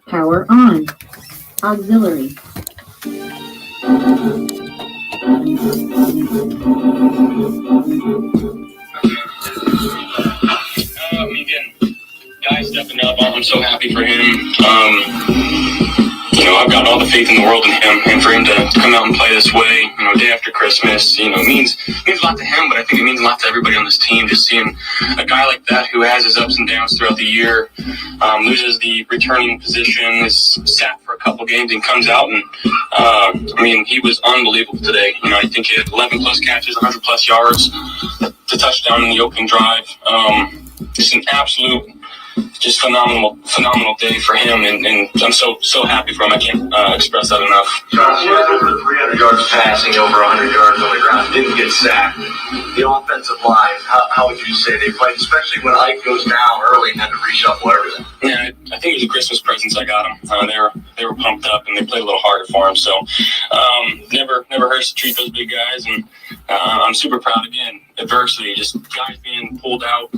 Power on. Auxiliary. Again, guy stepping up. I'm so happy for him. I've got all the faith in the world in him, and for him to come out and play this way, day after Christmas, means a lot to him, but I think it means a lot to everybody on this team. Just seeing a guy like that who has his ups and downs throughout the year, loses the returning position, is sat for a couple games, and comes out and, he was unbelievable today. I think he had 11 plus catches, 100 plus yards, the touchdown in the opening drive. Just an absolute, just phenomenal day for him, and I'm so happy for him. I can't express that enough. Josh, you had over 300 yards passing, over 100 yards on the ground, didn't get sacked. The offensive line, how would you say they played, especially when Ike goes down early and had to reshuffle everything? Yeah, I think it was the Christmas presents I got them. They were pumped up, and they played a little harder for him. So never hurts to treat those big guys, and I'm super proud. Again, adversity, just guys being pulled out.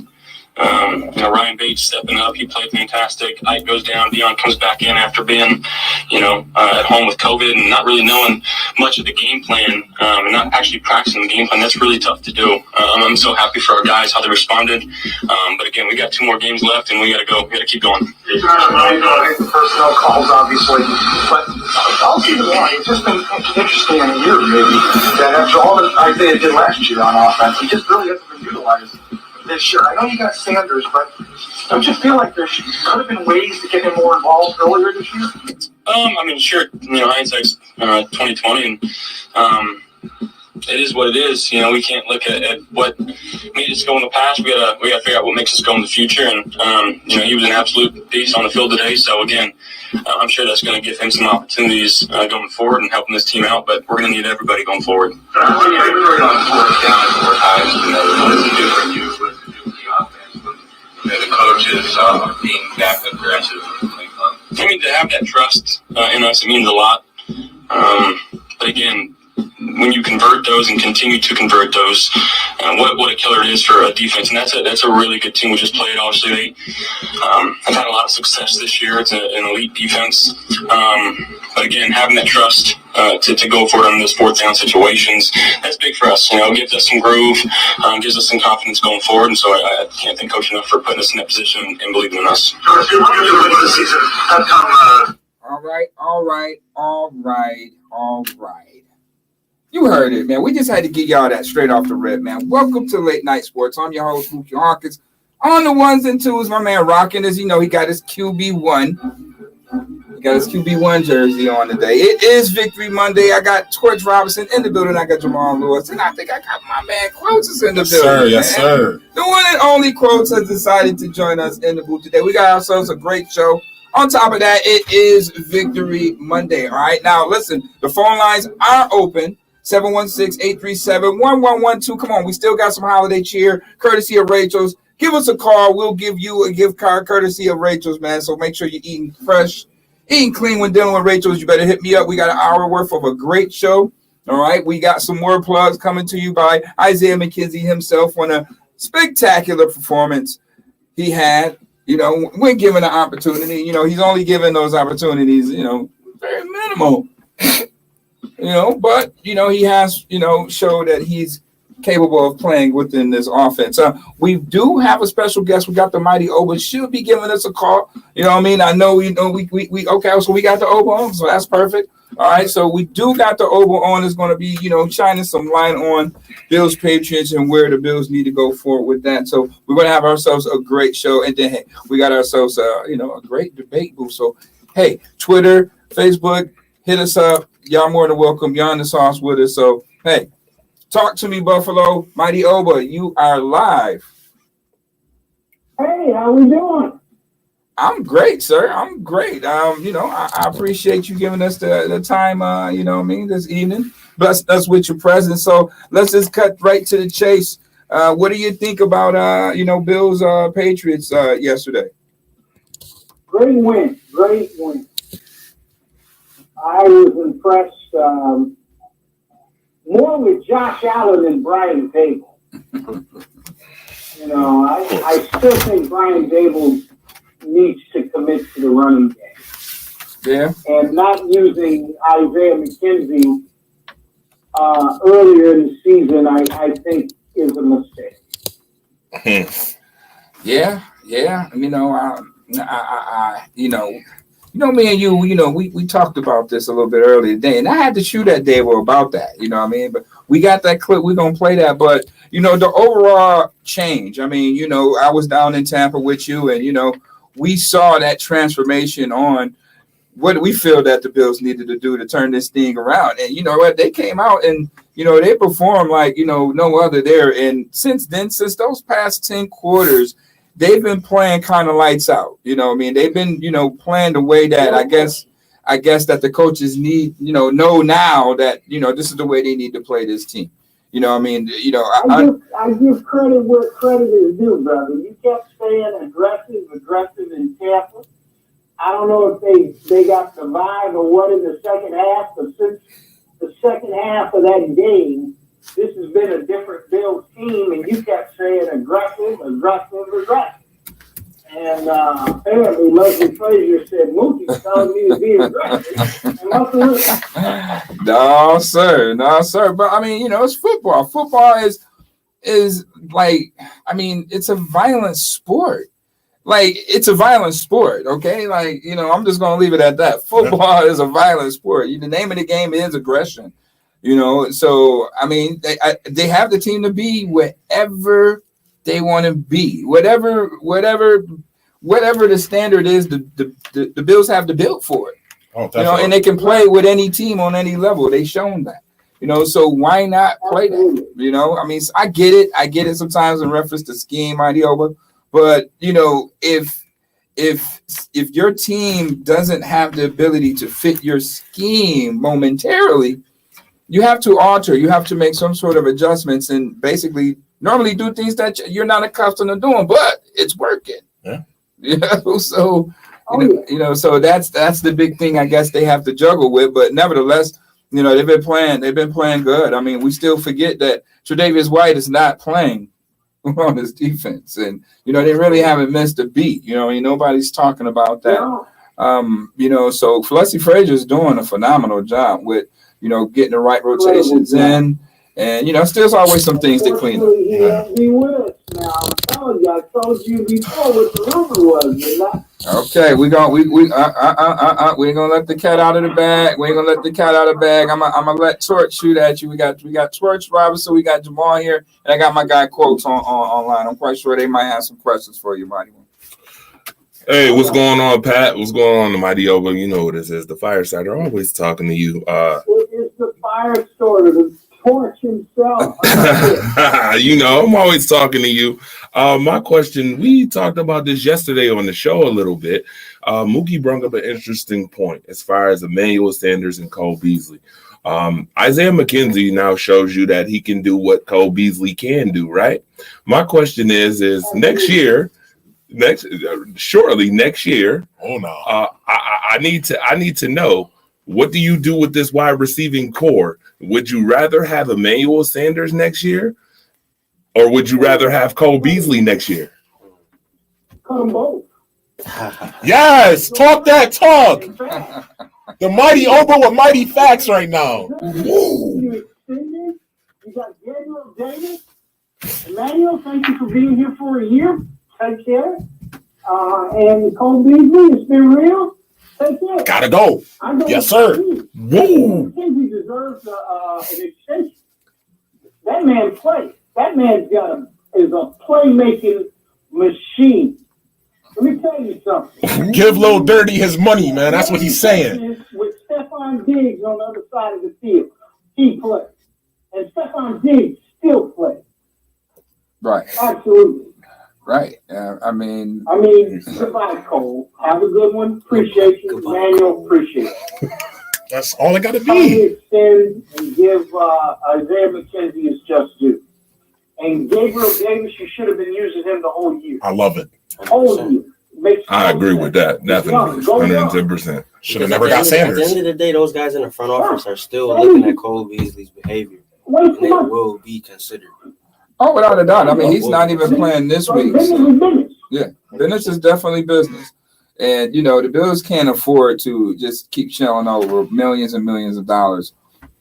Ryan Bates stepping up, he played fantastic. Ike goes down, Dion comes back in after being, at home with COVID and not really knowing much of the game plan, and not actually practicing the game plan. That's really tough to do. I'm so happy for our guys, how they responded. But again, we got 2 more games left, and we got to go. We got to keep going. You're trying to the personnel calls, obviously, but I'll see the line. It's just been interesting in a year, maybe, that after all that Isaiah did last year on offense, he just really hasn't been utilized this year. I know you got Sanders, but don't you feel like there could have been ways to get him more involved earlier this year? Sure. Hindsight's 2020, and it is what it is. We can't look at what made us go in the past. We gotta figure out what makes us go in the future. And he was an absolute beast on the field today. So again, I'm sure that's going to give him some opportunities going forward and helping this team out. But we're going to need everybody going forward. What do you on 4th down and 4 times? What does it do for you? What does it do for the offense? The coaches being that aggressive. To have that trust in us, it means a lot. But again, when you convert those and continue to convert those, what a killer it is for a defense. And that's a really good team we just played. Obviously, they have had a lot of success this year. It's an elite defense. But again, having that trust to go for it on those 4th down situations, that's big for us. It gives us some groove, gives us some confidence going forward. And so I can't thank Coach enough for putting us in that position and believing in us. All right. You heard it, man. We just had to get y'all that straight off the rip, man. Welcome to Late Night Sports. I'm your host, Mookie Hawkins. On the ones and twos, my man rocking, as you know, he got his QB1. He got his QB1 jersey on today. It is Victory Monday. I got Torch Robinson in the building. I got Jamal Lewis. And I think I got my man Quotes in the building. Yes, sir. The one and only Quotes has decided to join us in the booth today. We got ourselves a great show. On top of that, it is Victory Monday. All right. Now, listen, the phone lines are open. 716-837-1112. Come on, we still got some holiday cheer, courtesy of Rachel's. Give us a call. We'll give you a gift card, courtesy of Rachel's, man. So make sure you're eating fresh, eating clean when dealing with Rachel's. You better hit me up. We got an hour worth of a great show. All right, we got some more plugs coming to you by Isaiah McKenzie himself on a spectacular performance he had. When given an opportunity, he's only given those opportunities, very minimal. But he has, showed that he's capable of playing within this offense. We do have a special guest. We got the mighty Oba. Should be giving us a call. I know we okay. So we got the Oba on, so that's perfect. All right. So we do got the Oba on. It's going to be, shining some light on Bills Patriots and where the Bills need to go forward with that. So we're going to have ourselves a great show, and then hey, we got ourselves a great debate booth. So hey, Twitter, Facebook, hit us up. Y'all more than welcome. Y'all in the sauce with us. So, hey, talk to me, Buffalo. Mighty Oba, you are live. Hey, how we doing? I'm great, sir. I'm great. I appreciate you giving us the time, this evening. Bless us with your presence. So let's just cut right to the chase. What do you think about, Bills Patriots yesterday? Great win. I was impressed more with Josh Allen than Brian Dable. I still think Brian Dable needs to commit to the running game. Yeah. And not using Isaiah McKenzie earlier in the season, I think, is a mistake. Yeah. Me and you, we talked about this a little bit earlier today, and I had to shoot at Davo about that. You know what I mean? But we got that clip. We're gonna play that. But the overall change. I mean, I was down in Tampa with you, and we saw that transformation on what we feel that the Bills needed to do to turn this thing around. And you know what? They came out and they performed like no other there. And since those past 10 quarters, they've been playing kind of lights out. What I mean? They've been playing the way that I guess that the coaches need know now that this is the way they need to play this team. I mean? I give credit where credit is due, brother. You kept staying aggressive in Tampa. I don't know if they got the vibe or what in the second half, but since the second half of that game, this has been a different Bills team, and you kept saying aggressive. And apparently Leslie Frazier said, Mookie's telling me to be aggressive. No, sir. But I mean, it's football. Football is like, I mean, it's a violent sport. Like, it's a violent sport, okay? Like, I'm just going to leave it at that. Football is a violent sport. The name of the game is aggression, So, I mean, they have the team to be wherever they want to be. Whatever the standard is, the Bills have to build for it. Oh, and they can play with any team on any level. They've shown that. So why not play that? I mean, I get it sometimes in reference to scheme idea, but if your team doesn't have the ability to fit your scheme momentarily, you have to alter. You have to make some sort of adjustments and basically normally do things that you're not accustomed to doing, but it's working. Yeah. So so that's the big thing I guess they have to juggle with. But nevertheless, they've been playing good. I mean, we still forget that Tre'Davious White is not playing on his defense, and they really haven't missed a beat. Nobody's talking about that. So Leslie Frazier is doing a phenomenal job with getting the right rotations in, and still always some things to clean up. He with us now. I told you before what the rumor was. Okay, we ain't gonna let the cat out of the bag. We ain't gonna let the cat out of the bag. I'm gonna let Torch shoot at you. We got Torch Robinson, we got Jamal here, and I got my guy Quotes online. I'm quite sure they might have some questions for you, Mighty One. Hey, what's going on, Pat? What's going on, the Mighty Over? You know what this is. The Firesider always talking to you. It is the fire story, the Torch himself. I'm always talking to you. My question, we talked about this yesterday on the show a little bit. Mookie brought up an interesting point as far as Emmanuel Sanders and Cole Beasley. Isaiah McKenzie now shows you that he can do what Cole Beasley can do, right? My question is next year. Shortly next year. Oh no! I need to know, what do you do with this wide receiving core? Would you rather have Emmanuel Sanders next year, or would you rather have Cole Beasley next year? Come both. Yes, talk that talk. The Mighty Over with mighty facts right now. You got Gabriel Davis. Emmanuel, thank you for being here for a year. Take care. And Cole Beasley, it's been real. Take care. Gotta go. Yes, sir. Woo. I think he deserves an extension. That man plays. That man's is a playmaking machine. Let me tell you something. Give Lil Dirty his money, man. That's what he's saying. With Stephon Diggs on the other side of the field, he plays. And Stephon Diggs still plays. Right. Absolutely. Right. I mean, goodbye, Cole. Have a good one. Appreciate you. Emmanuel, appreciate it. That's all I got to be. Extend and give Isaiah McKenzie his just due. And Gabriel Davis, you should have been using him the whole year. I love it. The whole year. I agree with that. Definitely. 110%. Should have never got Sanders. At the end of the day, those guys in the front office are still looking at Cole Beasley's behavior. And it will be considered. Oh, without a doubt. I mean, he's not even playing this week. So. Yeah, business is definitely business. And the Bills can't afford to just keep shelling over millions and millions of dollars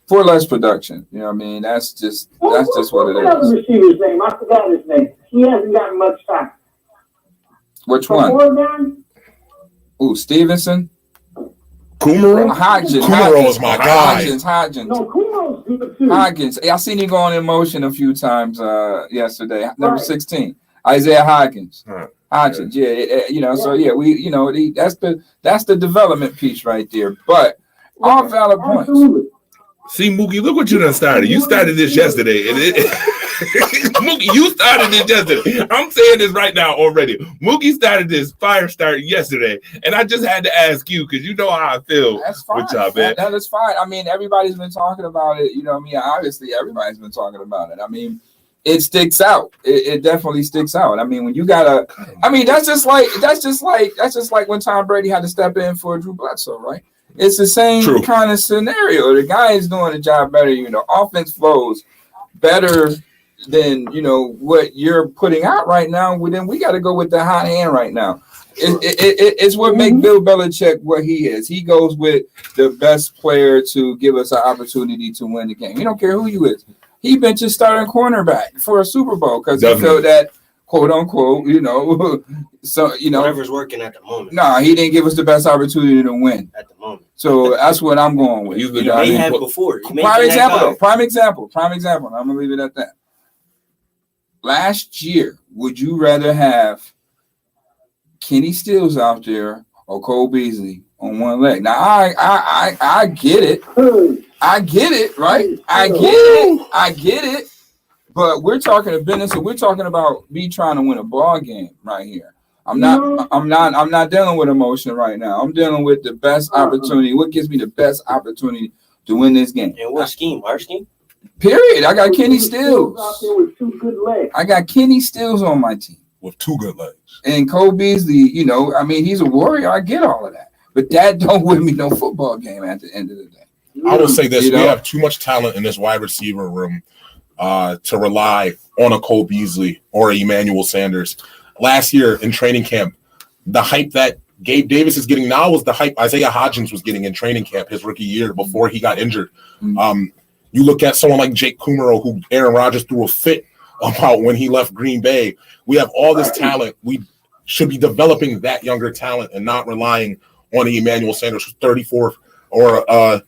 for less production. You know what I mean? That's just what it is. What's the receiver's name? I forgot his name. He hasn't gotten much time. Which one? Ooh, Stevenson. Kumaro? Kumaro is my guy. Hodgins. No, Kumaro's good too. Hodgins. I seen him going in motion a few times yesterday. Number 16, Isaiah Hodgins. Hodgins, yeah. So yeah, that's the development piece right there. But all valid points. Absolutely. See, Mookie, look what you done started. You started this yesterday. Mookie, you started this yesterday. I'm saying this right now already. Mookie started this fire start yesterday, and I just had to ask you because you know how I feel. That's fine. With y'all, man. That is fine. I mean, everybody's been talking about it. Obviously, everybody's been talking about it. I mean, it sticks out. It definitely sticks out. I mean, when you gotta, that's just like when Tom Brady had to step in for Drew Bledsoe, right? It's the same kind of scenario. The guy is doing the job better. Offense flows better than what you're putting out right now. Well, then we got to go with the hot hand right now. It's what makes Bill Belichick what he is. He goes with the best player to give us an opportunity to win the game. He don't care who you is. He benches starting cornerback for a Super Bowl because he felt that, quote unquote, so whatever's working at the moment. Nah, he didn't give us the best opportunity to win at the moment. So that's what I'm going with. He had before. Prime example. I'm gonna leave it at that. Last year, would you rather have Kenny Stills out there or Cole Beasley on one leg? Now I get it. I get it, right? I get it. But we're talking to business, and we're talking about me trying to win a ball game right here. I'm not dealing with emotion right now. I'm dealing with the best opportunity. What gives me the best opportunity to win this game? And what scheme? Our scheme? Period. I got Kenny Stills. Out there with 2 good legs. I got Kenny Stills on my team. With 2 good legs. And Cole Beasley, he's a warrior. I get all of that. But that don't win me no football game at the end of the day. I will say this. We have too much talent in this wide receiver room to rely on a Cole Beasley or a Emmanuel Sanders. Last year in training camp, the hype that Gabe Davis is getting now was the hype Isaiah Hodgins was getting in training camp his rookie year before he got injured. You look at someone like Jake Kumaro, who Aaron Rodgers threw a fit about when he left Green Bay. We have all this talent. We should be developing that younger talent and not relying on Emmanuel Sanders, who's 34, or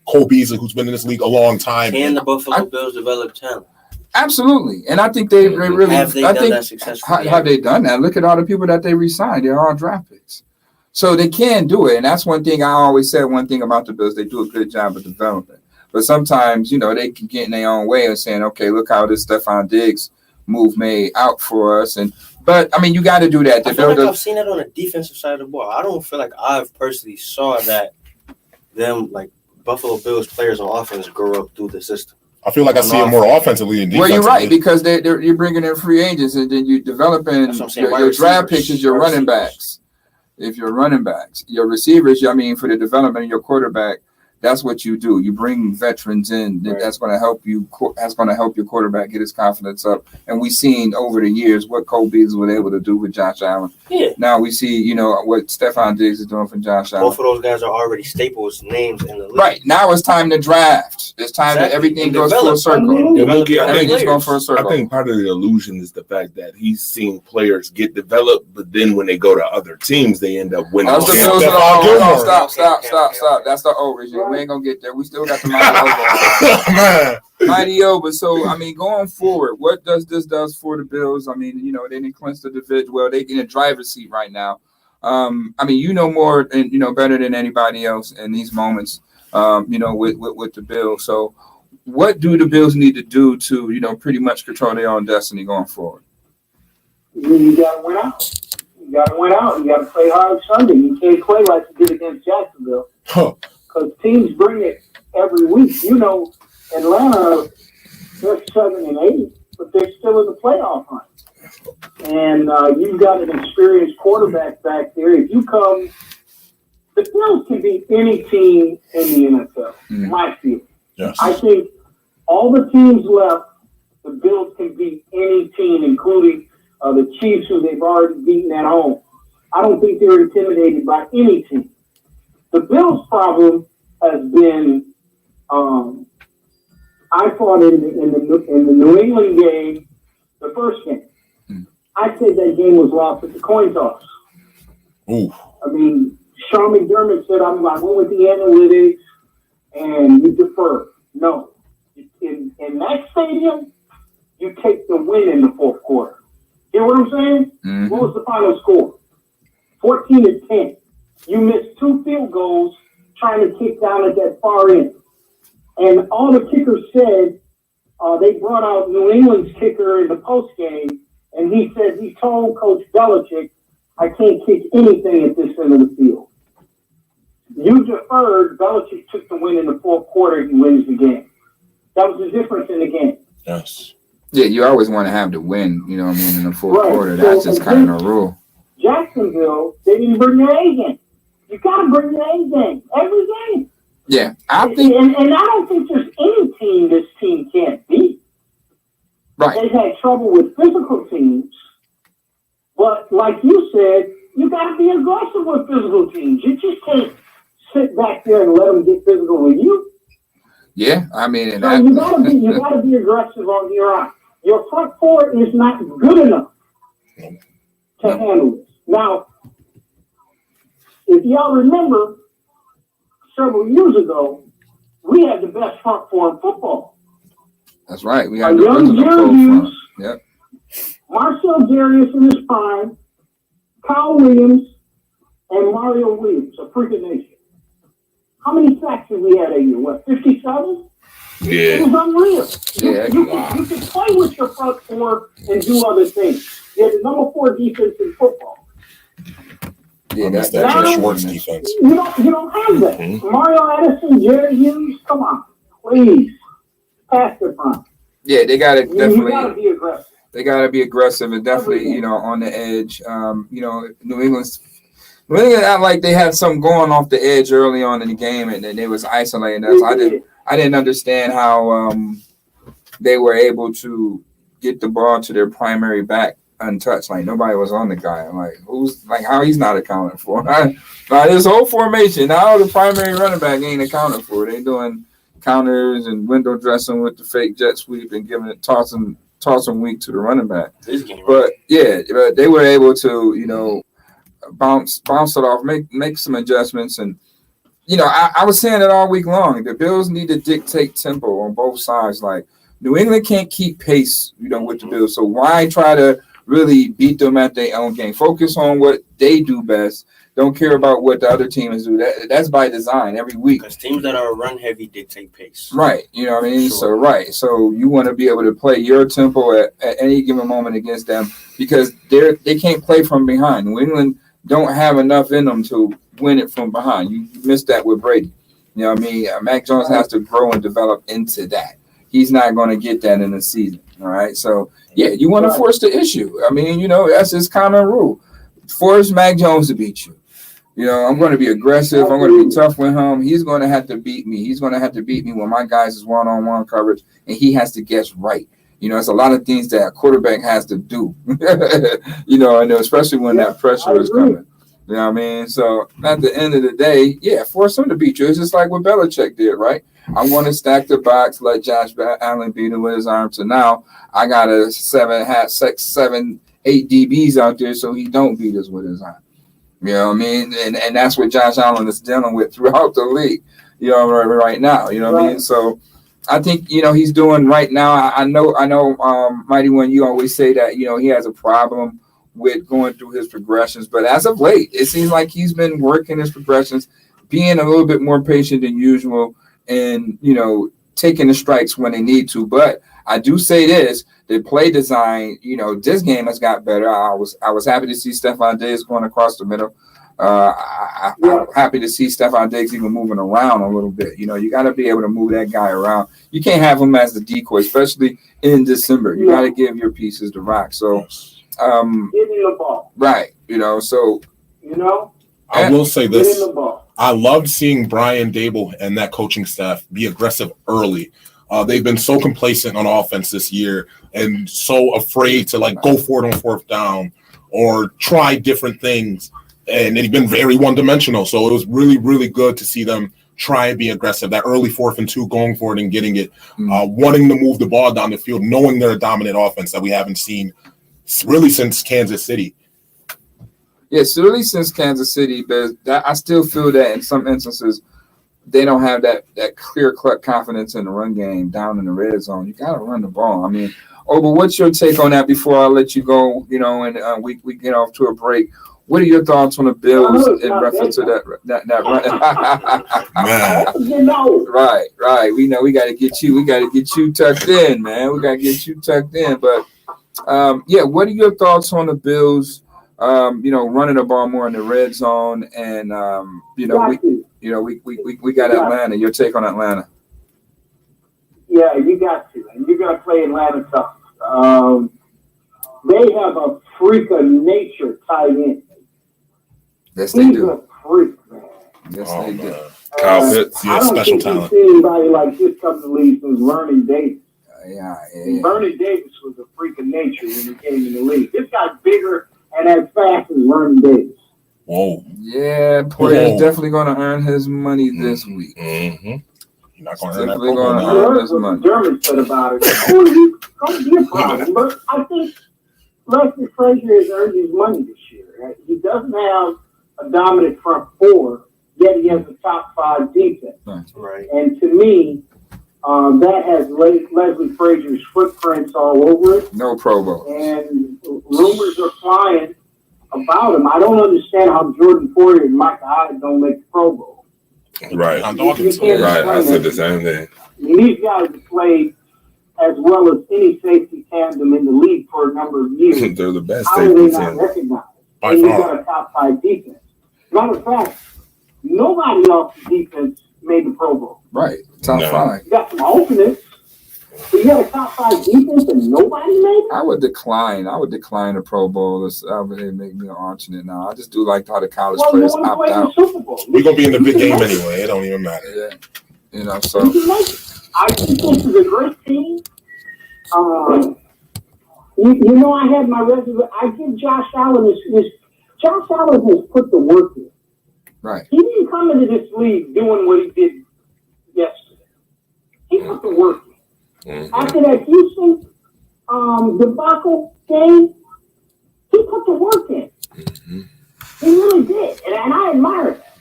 Cole Beasley, who's been in this league a long time. Can the Buffalo Bills develop talent? Absolutely, and I think they really have they done that successfully. Have they done that? Look at all the people that they re-signed; they're all draft picks, so they can do it. And that's one thing I always said. One thing about the Bills, they do a good job of development. But sometimes, they can get in their own way of saying, "Okay, look how this Stephon Diggs move made out for us." But you got to do that. I feel like I've seen it on the defensive side of the ball. I don't feel like I've personally saw that them like Buffalo Bills players on offense grow up through the system. I feel like I see it more offensively and defensively. Well, you're right, because you're bringing in free agents, and then you're developing your draft picks as your running backs. If you're running backs, your receivers, for the development of your quarterback, that's what you do. You bring veterans in. Right. That's going to help you. That's going to help your quarterback get his confidence up. And we've seen over the years what Cole Beasley was able to do with Josh Allen. Yeah. Now we see, what Stephon Diggs is doing for Josh Allen. Both of those guys are already staples names in the league. Right. Now it's time to draft. It's time that everything goes full circle. Everything's going full circle. I think part of the illusion is the fact that he's seeing players get developed, but then when they go to other teams, they end up winning. That's the Bills. Stop. That's the overage. We ain't gonna get there. We still got the mighty over. So going forward, what does this does for the Bills? They didn't clinch the division. Well, they in a driver's seat right now. More and better than anybody else in these moments. With the Bills. So, what do the Bills need to do to pretty much control their own destiny going forward? You got to win out. You got to play hard Sunday. You can't play like you did against Jacksonville. Because teams bring it every week. Atlanta, they're 7-8, but they're still in the playoff hunt. And you've got an experienced quarterback back there. If you come, the Bills can beat any team in the NFL, my feeling. Yes. I think all the teams left, the Bills can beat any team, including the Chiefs, who they've already beaten at home. I don't think they're intimidated by any team. The Bills' problem has been, I thought in the New England game, the first game, I said that game was lost at the coin toss. Ooh. I mean, Sean McDermott said, I went with the analytics and you defer. No. In that stadium, you take the win in the fourth quarter. You know what I'm saying? Mm-hmm. What was the final score? 14-10. You missed 2 field goals trying to kick down at that far end. And all the kickers said, they brought out New England's kicker in the post game, and he said he told Coach Belichick, I can't kick anything at this end of the field. You deferred, Belichick took the win in the fourth quarter, he wins the game. That was the difference in the game. Yes. Yeah, you always want to have the win, you know what I mean, in the fourth Right. quarter. That's just kind of a rule. Jacksonville, they didn't bring their A game. You got to bring your A game every game. Yeah, I think. And I don't think there's any team this team can't beat. Right. They've had trouble with physical teams. But like you said, you got to be aggressive with physical teams. You just can't sit back there and let them get physical with you. Yeah, I mean, and So you gotta be aggressive on your own. Your front four is not good enough to handle this. Now, if y'all remember, several years ago, we had the best front four in football. That's right. We A had the young original Jerry pro Hughes, front. Yep. Marcel Darius in his prime, Kyle Williams, and Mario Williams, a freaking nation. How many sacks did we have that year? What, 57? It Yeah. was unreal. Yeah. You can play with your front four and do other things. You're the number 4 defense in football. Yeah, That's that's that now- Schwartz defense. You don't have that. Mhm. Mario Addison, Jerry Hughes, come on, please, pass the front. Yeah, they got to You got to definitely. be aggressive. They got to be aggressive and definitely, you know, on the edge. New England act like they had something going off the edge early on in the game, and then they was isolating us. I didn't understand how they were able to get the ball to their primary back untouched. Like nobody was on the guy. I'm like, how he's not accounted for? Now this whole formation, now the primary running back ain't accounted for. They doing counters and window dressing with the fake jet sweep and giving it tossing weak to the running back. This game, But yeah, but they were able to, bounce it off, make some adjustments. And, I was saying it all week long. The Bills need to dictate tempo on both sides. Like New England can't keep pace, with the Bills. So why try to really beat them at their own game? Focus on what they do best. Don't care about what the other teams do. That's by design every week. because teams that are run heavy dictate pace. Right. You know what I mean? Sure. So, right. So you want to be able to play your tempo at any given moment against them because they can't play from behind. New England don't have enough in them to win it from behind. You missed that with Brady. You know what I mean? Mac Jones has to grow and develop into that. He's not going to get that in the season. All right. So, yeah, you want to force the issue. I mean, that's his common rule. Force Mac Jones to beat you. I'm going to be aggressive. I'm going to be tough with him. He's going to have to beat me. He's going to have to beat me when my guys is one-on-one coverage, and he has to guess right. It's a lot of things that a quarterback has to do, and especially when that pressure is coming. You know what I mean? So at the end of the day, force him to beat you. It's just like what Belichick did, right? I'm going to stack the box, let Josh Allen beat him with his arm. So now I got a 7, 8 DBs out there so he don't beat us with his arm. You know what I mean? And that's what Josh Allen is dealing with throughout the league, right now. You know what I mean? So I think, he's doing right now. I know, Mighty One, you always say that, he has a problem with going through his progressions. But as of late, it seems like he's been working his progressions, being a little bit more patient than usual and, taking the strikes when they need to. But I do say this, the play design, this game has got better. I was happy to see Stephon Diggs going across the middle. I'm happy to see Stephon Diggs even moving around a little bit. You got to be able to move that guy around. You can't have him as the decoy, especially in December. You got to give your pieces the rock. So, Give him the ball. right. So, I will say Give him this. the ball. I loved seeing Brian Dable and that coaching staff be aggressive early. They've been so complacent on offense this year and so afraid to go for it on fourth down or try different things. and he's been very one-dimensional. So it was really, really good to see them try and be aggressive. That early 4th and 2, going for it and getting it, wanting to move the ball down the field, knowing they're a dominant offense that we haven't seen really since Kansas City. Yes, really since Kansas City, but I still feel that in some instances they don't have that clear-cut confidence in the run game down in the red zone. You got to run the ball. I mean, but what's your take on that before I let you go, and we get off to a break? What are your thoughts on the Bills in reference to that run? Right. We know we got to get you tucked in, man. We got to get you tucked in. But, what are your thoughts on the Bills, running the ball more in the red zone? And, we got Atlanta. Your take on Atlanta? Yeah, you got to. And you're going to play Atlanta tough. They have a freak of nature tight end. Yes, they do. He's a freak, man. Yes, they do. Kyle Pitts, I don't special think talent. you've seen anybody like this come to the league since Vernon Davis. Yeah. Vernon Davis was a freak of nature when he came in the league. This guy's bigger and as fast as Vernon Davis. Whoa. Yeah, Poyer's definitely going to earn his money this week. Mm-hmm. You're not going to earn that You promo heard what Dermott said about it. It's going to be a problem. But I think Leslie Frazier has earned his money this year. Right? He doesn't have a dominant front four, yet he has a top 5 defense. Right. And to me, that has Leslie Frazier's footprints all over it. No Pro Bowl. And rumors are flying about him. I don't understand how Jordan Poyer and Mike Hyde don't make the Pro Bowl. Right. I'm talking to can't Right. I explain said that. the same thing. These guys have played as well as any safety tandem in the league for a number of years. They're the best How are they safety not team. recognized? By And you far. got a top 5 defense. Matter of fact, nobody off the defense made the Pro Bowl. Right. Top No. 5. You got some alternates, but you got a top 5 defense and nobody made it? I would decline a Pro Bowl. They make me an alternate now. I just do like how the college Well, no players one opt played the out. Super Bowl. We're going to be in the big game anyway. It don't even matter. Yeah. So You can make it. I think this is a great team. I had my resume. I give Josh Allen his Josh Allen has put the work in. right. He didn't come into this league doing what he did yesterday. He put the work in. After that Houston debacle game, he put the work in. He really did. And I admire that.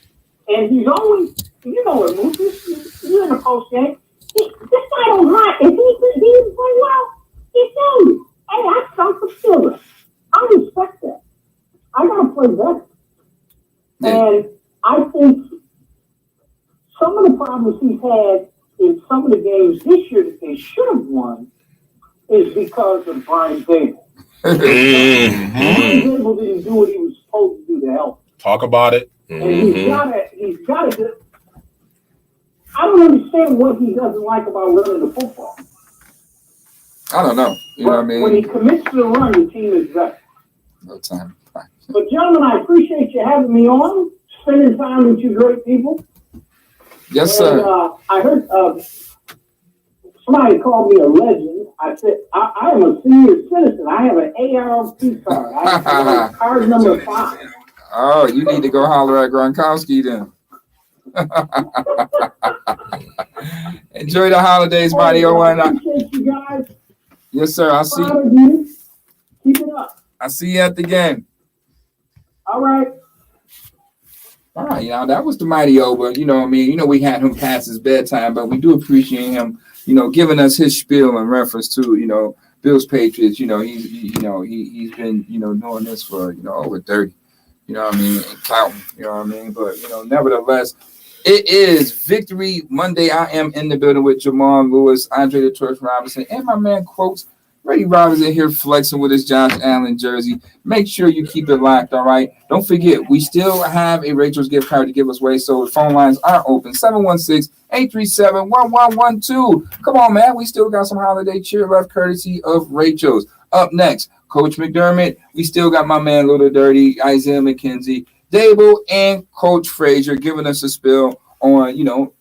And he's always, what moves, you're in a post game. This guy don't hide. If he didn't play well, he tell you, hey, I suck for Steelers. I respect that. I got to play better. And I think some of the problems he's had in some of the games this year that they should have won is because of Brian Dable. Brian Dable didn't do what he was supposed to do to help. Talk about it. And he's got to do. I don't understand what he doesn't like about running the football. I don't know. You know what I mean? When he commits to the run, the team is better. No time. But gentlemen, I appreciate you having me on, spending time with you great people. Yes, sir. And, I heard somebody called me a legend. I said, I am a senior citizen. I have an ARP card. I have card number 5. Oh, you need to go holler at Gronkowski then. Enjoy the holidays, buddy. I appreciate you guys. Yes, sir. I'll see Proud of you. Keep it up. I see you at the game. All right. All right, that was the mighty Oba. You know what I mean? We had him past his bedtime, but we do appreciate him, giving us his spiel in reference to, Bills Patriots. He's been, doing this for, over 30. You know what I mean? And counting. You know what I mean? But, nevertheless, it is Victory Monday. I am in the building with Jamal Lewis, Andre the Torch Robinson, and my man Quotes. Freddie Robinson here flexing with his Josh Allen jersey. Make sure you keep it locked, all right? Don't forget, we still have a Rachel's gift card to give us away, so the phone lines are open. 716-837-1112. Come on, man. We still got some holiday cheer left courtesy of Rachel's. Up next, Coach McDermott. We still got my man Little Dirty, Isaiah McKenzie, Dable, and Coach Frazier giving us a spill on,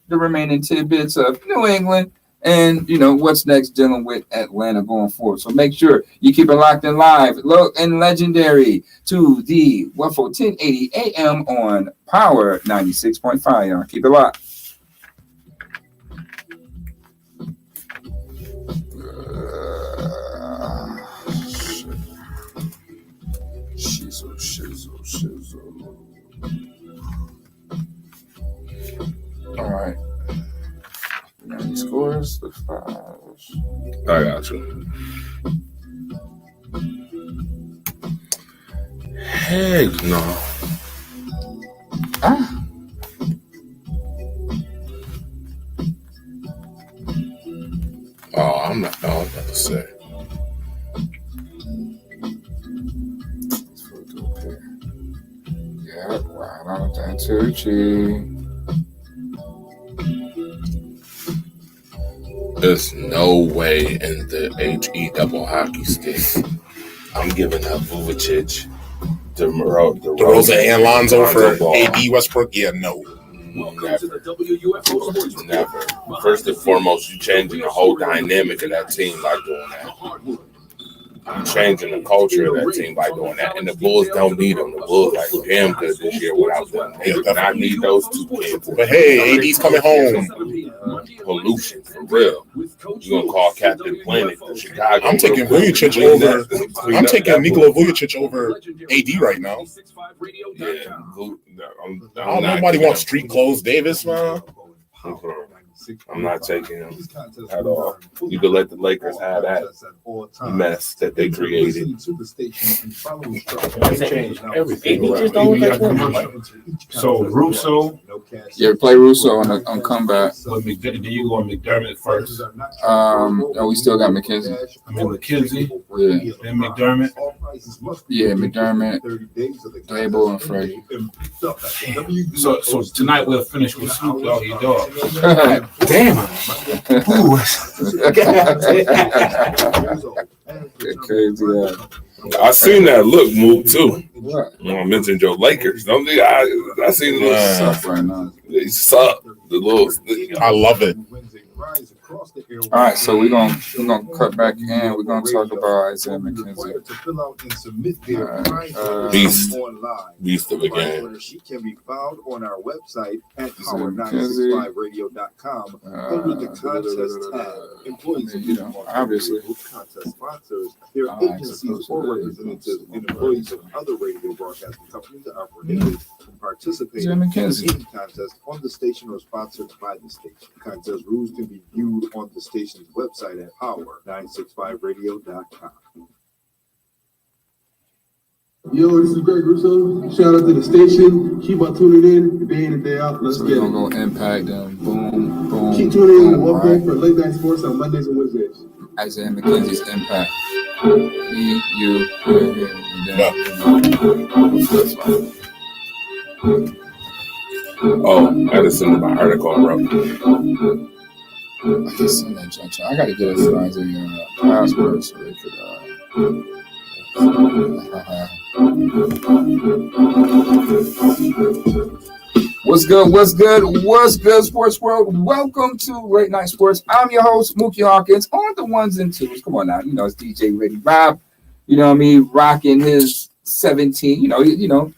the remaining tidbits of New England and what's next dealing with Atlanta going forward. So make sure you keep it locked in live, look and legendary to the WUFO 1080 AM on Power 96.5. Y'all keep it locked. Shizzle. All right. Any scores? The fives. I got you. Heck no. Oh, I'm not. I was about to say. Yeah, right on that Tucci. There's no way in the HE double hockey stick I'm giving up Vucevic, DeRozan and Lonzo for AD Westbrook. Yeah, no. Welcome to the WUFO Sports. Never. First and foremost, you're changing the whole dynamic of that team by doing that. You're changing the culture of that team by doing that. And the Bulls don't need them. The Bulls like damn good this year without them. They do not need those two kids. But hey, AD's coming home. Pollution, for real. You're going to call Captain Planet to Chicago. I'm taking Vucevic over. I'm taking Nikola Vucevic over AD right now. Yeah. Nobody wants street clothes, Davis, man. I'm not taking him at all. You could let the Lakers have that mess that they created. So Russo. Yeah, play Russo on comeback. Do you go on McDermott first? We still got McKenzie. I mean McKenzie. Yeah. Then McDermott. Yeah, McDermott, Dable, and Freddie. So tonight we'll finish with Snoop Doggy Dog. Damn. Ooh. Crazy. I seen that look move too. What? I mentioned your Lakers. Don't think I seen the little Suck right now. They suck. The little. I love it. All right, so we're gonna cut back in. We're gonna talk about Isaiah McKenzie. Beast of a game. She can be found on our website at power965radio.com under the contest tab. Employees obviously contest sponsors, their agencies or representatives and employees of other radio broadcasting companies are prohibited from participating in any contest on the station or sponsored by the station. Contest rules can be viewed on the station's website at power965radio.com. Yo, this is Greg Russo. Shout out to the station. Keep on tuning in day in and day out. Let's get it. We're going to go Impact them. Boom, boom. Keep tuning in and welcome for Late Night Sports on Mondays and Wednesdays. Isaiah McKenzie's Impact. Oh, I had to send my article, bro. I can send that judge. I got to get us Isaiah password so they could. What's good, sports world? Welcome to Late Night Sports. I'm your host, Mookie Hawkins, on the ones and twos. Come on now, it's DJ Ready Rob. You know what I mean? Rocking his 17.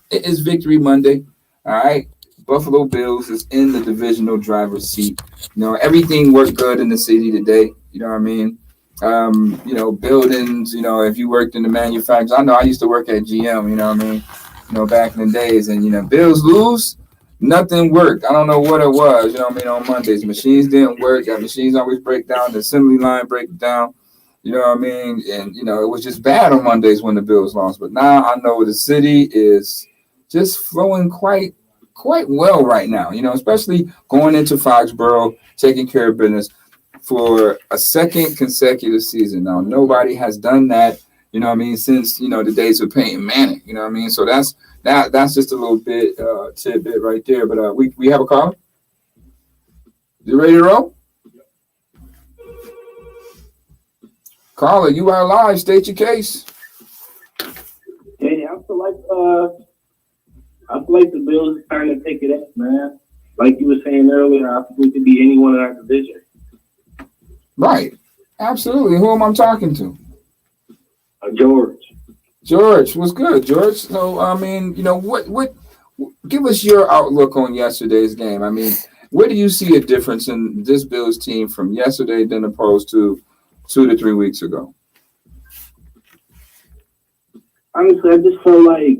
It is Victory Monday. All right. Buffalo Bills is in the divisional driver's seat. Everything worked good in the city today. You know what I mean? Buildings, if you worked in the manufacturers, I know I used to work at GM, you know what I mean? Back in the days, and, Bills lose, nothing worked. I don't know what it was, on Mondays. Machines didn't work. That machines always break down. The assembly line break down, you know what I mean? And, it was just bad on Mondays when the Bills lost. But now I know the city is just flowing quite well right now, especially going into Foxborough, taking care of business for a second consecutive season. Now, nobody has done that, since, the days of Peyton Manning, So that's just a little bit tidbit right there. But we have a caller. You ready to roll? Caller, you are live. State your case. Hey, I feel like the Bills are starting to take it up, man. Like you were saying earlier, I think it could be anyone in our division. Right. Absolutely. Who am I talking to? George. George, what's good, George? So, I mean, what give us your outlook on yesterday's game. I mean, where do you see a difference in this Bills team from yesterday than opposed to 2 to 3 weeks ago? Honestly, I just feel like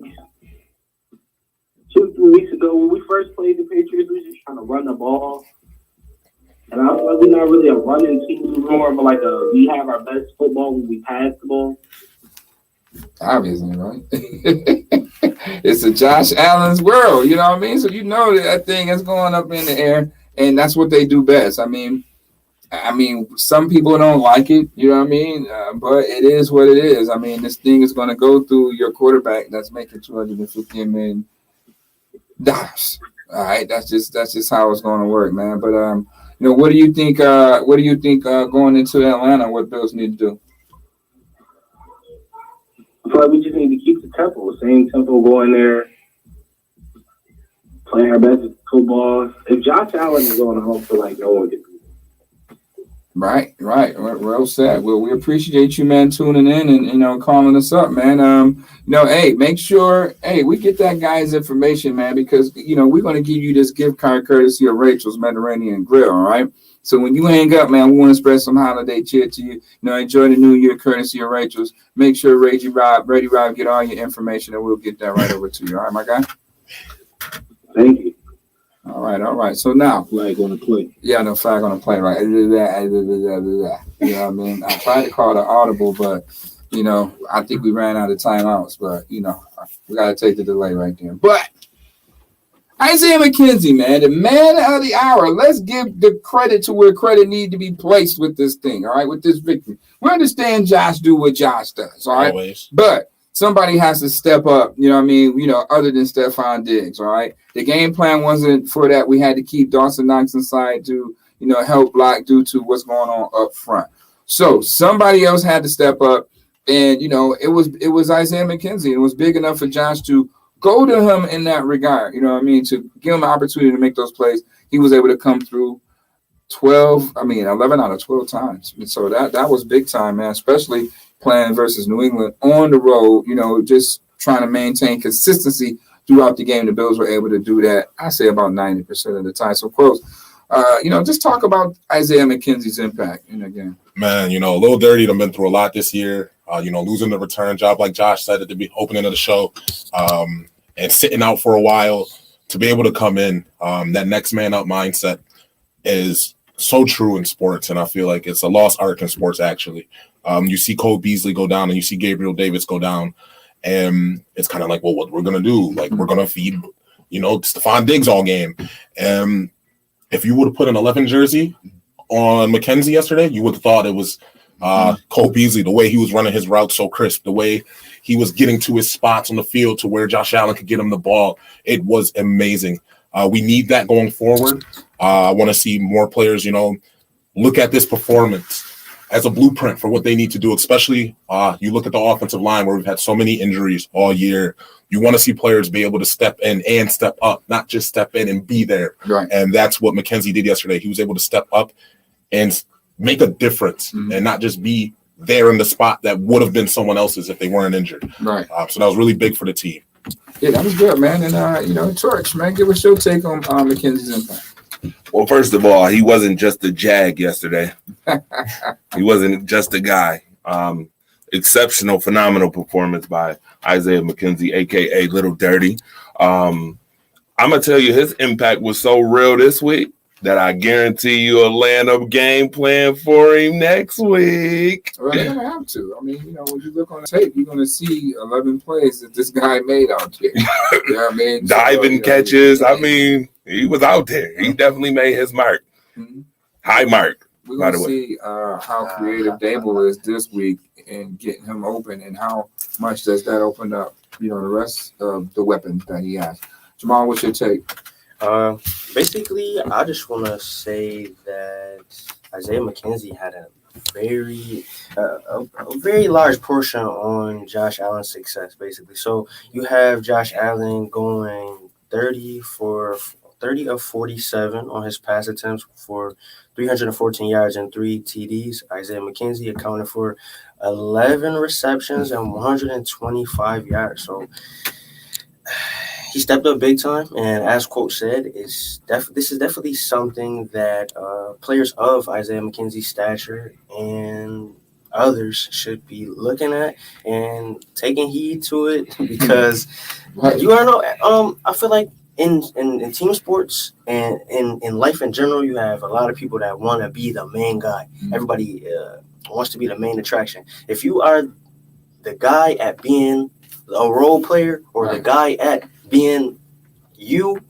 2, 3 weeks ago when we first played the Patriots, we were just trying to run the ball. And I feel like we're not really a running team anymore, but like we have our best football when we pass the ball. Obviously, right? It's a Josh Allen's world, you know what I mean? So you know that thing is going up in the air, and that's what they do best. I mean, some people don't like it, you know what I mean? But it is what it is. I mean, this thing is going to go through your quarterback that's making $250 million. All right, that's just how it's going to work, man. But what do you think? What do you think going into Atlanta? What Bills need to do? I feel like we just need to keep the tempo, same tempo going there, playing our best football. If Josh Allen is on, I don't feel like no one can beat him. Right. Well said. Well, we appreciate you, man, tuning in and calling us up, man. Hey, make sure, we get that guy's information, man, because we're going to give you this gift card courtesy of Rachel's Mediterranean Grill. All right. So when you hang up, man, we want to spread some holiday cheer to you. Enjoy the new year courtesy of Rachel's. Make sure Ready Rob, get all your information, and we'll get that right over to you. All right, my guy? Thank you. All right. So now. Flag on the play. Yeah, no flag on the play, right? You know what I mean? I tried to call the audible, but, I think we ran out of timeouts. But, we got to take the delay right there. But Isaiah McKenzie, man, the man of the hour. Let's give the credit to where credit need to be placed with this thing, all right, with this victory. We understand Josh do what Josh does, all right? Always. But somebody has to step up, you know what I mean, other than Stephon Diggs, all right? The game plan wasn't for that. We had to keep Dawson Knox inside to, help block due to what's going on up front. So somebody else had to step up, and, it was Isaiah McKenzie. It was big enough for Josh to go to him in that regard, to give him an opportunity to make those plays. He was able to come through 11 out of 12 times. And so that was big time, man, especially playing versus New England on the road, just trying to maintain consistency throughout the game. The Bills were able to do that, I say, about 90% of the time. So, Quotes, just talk about Isaiah McKenzie's impact in the game. Man, Lil Dirty done been through a lot this year. Losing the return job, like Josh said at the opening of the show, and sitting out for a while to be able to come in. That next man up mindset is so true in sports, and I feel like it's a lost art in sports, actually. You see Cole Beasley go down, and you see Gabriel Davis go down, and it's kind of like, well, what we're going to do? Like, we're going to feed, Stephon Diggs all game. And if you would have put an 11 jersey on McKenzie yesterday, you would have thought it was Cole Beasley, the way he was running his route so crisp, the way he was getting to his spots on the field to where Josh Allen could get him the ball. It was amazing. We need that going forward. I want to see more players, look at this performance as a blueprint for what they need to do, especially you look at the offensive line where we've had so many injuries all year. You want to see players be able to step in and step up, not just step in and be there. Right. And that's what McKenzie did yesterday. He was able to step up and make a difference and not just be there in the spot that would have been someone else's if they weren't injured. Right. So that was really big for the team. Yeah, that was good, man. And, Torch, man, give us your take on McKenzie's impact. Well, first of all, he wasn't just a jag yesterday. He wasn't just a guy. Exceptional, phenomenal performance by Isaiah McKenzie, a.k.a. Little Dirty. I'm going to tell you, his impact was so real this week that I guarantee you a land-up game plan for him next week. Well, they're going to have to. I mean, when you look on the tape, you're going to see 11 plays that this guy made out there. You know what I mean? Diving catches. I mean, he was out there. He definitely made his mark. Mm-hmm. High mark. We're going to see how creative Dable is this week in getting him open and how much does that open up, the rest of the weapons that he has. Jamal, what's your take? Basically, I just want to say that Isaiah McKenzie had a very large portion on Josh Allen's success, basically. So you have Josh Allen going 30 for 30 of 47 on his pass attempts for 314 yards and 3 TDs. Isaiah McKenzie accounted for 11 receptions and 125 yards. So he stepped up big time, and as Coach said, this is definitely something that players of Isaiah McKenzie's stature and others should be looking at and taking heed to it, because you are no. I feel like in team sports and in life in general, you have a lot of people that want to be the main guy. Everybody wants to be the main attraction. If you are the guy at being a role player or the guy at being you'll